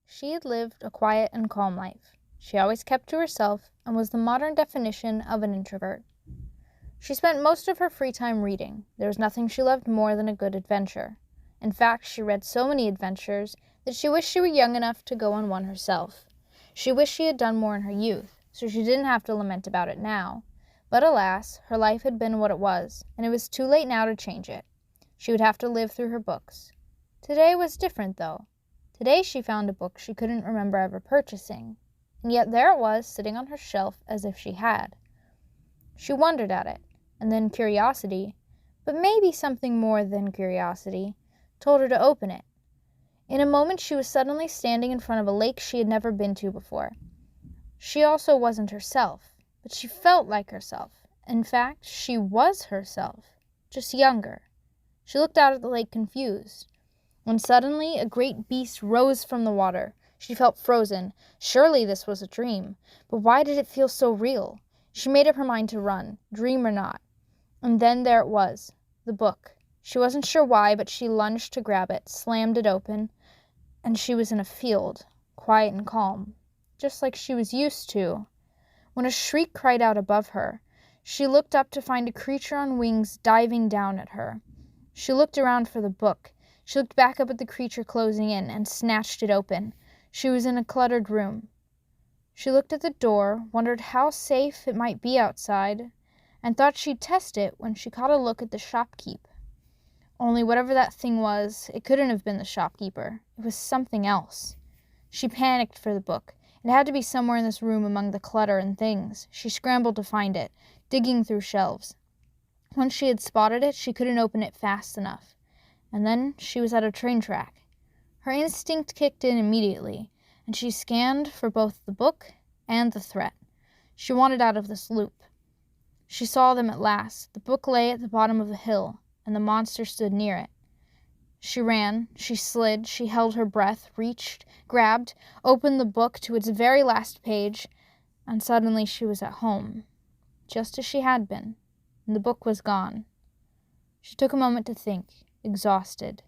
She had lived a quiet and calm life. She always kept to herself and was the modern definition of an introvert. She spent most of her free time reading. There was nothing she loved more than a good adventure. In fact, she read so many adventures that she wished she were young enough to go on one herself. She wished she had done more in her youth, so she didn't have to lament about it now. But alas, her life had been what it was, and it was too late now to change it. She would have to live through her books. Today was different, though. Today she found a book she couldn't remember ever purchasing, and yet there it was, sitting on her shelf as if she had. She wondered at it, and then curiosity, but maybe something more than curiosity, told her to open it. In a moment she was suddenly standing in front of a lake she had never been to before. She also wasn't herself, but she felt like herself. In fact, she was herself, just younger. She looked out at the lake confused, when suddenly a great beast rose from the water. She felt frozen. Surely this was a dream, but why did it feel so real? She made up her mind to run, dream or not. And then there it was, the book. She wasn't sure why, but she lunged to grab it, slammed it open, and she was in a field, quiet and calm, just like she was used to. When a shriek cried out above her, she looked up to find a creature on wings diving down at her. She looked around for the book. She looked back up at the creature closing in and snatched it open. She was in a cluttered room. She looked at the door, wondered how safe it might be outside, and thought she'd test it when she caught a look at the shopkeep. Only whatever that thing was, it couldn't have been the shopkeeper. It was something else. She panicked for the book. It had to be somewhere in this room among the clutter and things. She scrambled to find it, digging through shelves. Once she had spotted it, she couldn't open it fast enough. And then she was at a train track. Her instinct kicked in immediately, and she scanned for both the book and the threat. She wanted out of this loop. She saw them at last. The book lay at the bottom of the hill, and the monster stood near it. She ran, she slid, she held her breath, reached, grabbed, opened the book to its very last page, and suddenly she was at home, just as she had been, and the book was gone. She took a moment to think, exhausted.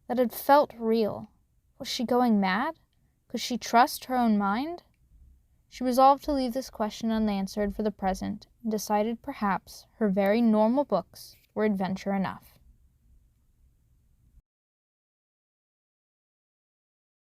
That had felt real. Was she going mad? Could she trust her own mind? She resolved to leave this question unanswered for the present, and decided perhaps her very normal books were adventure enough.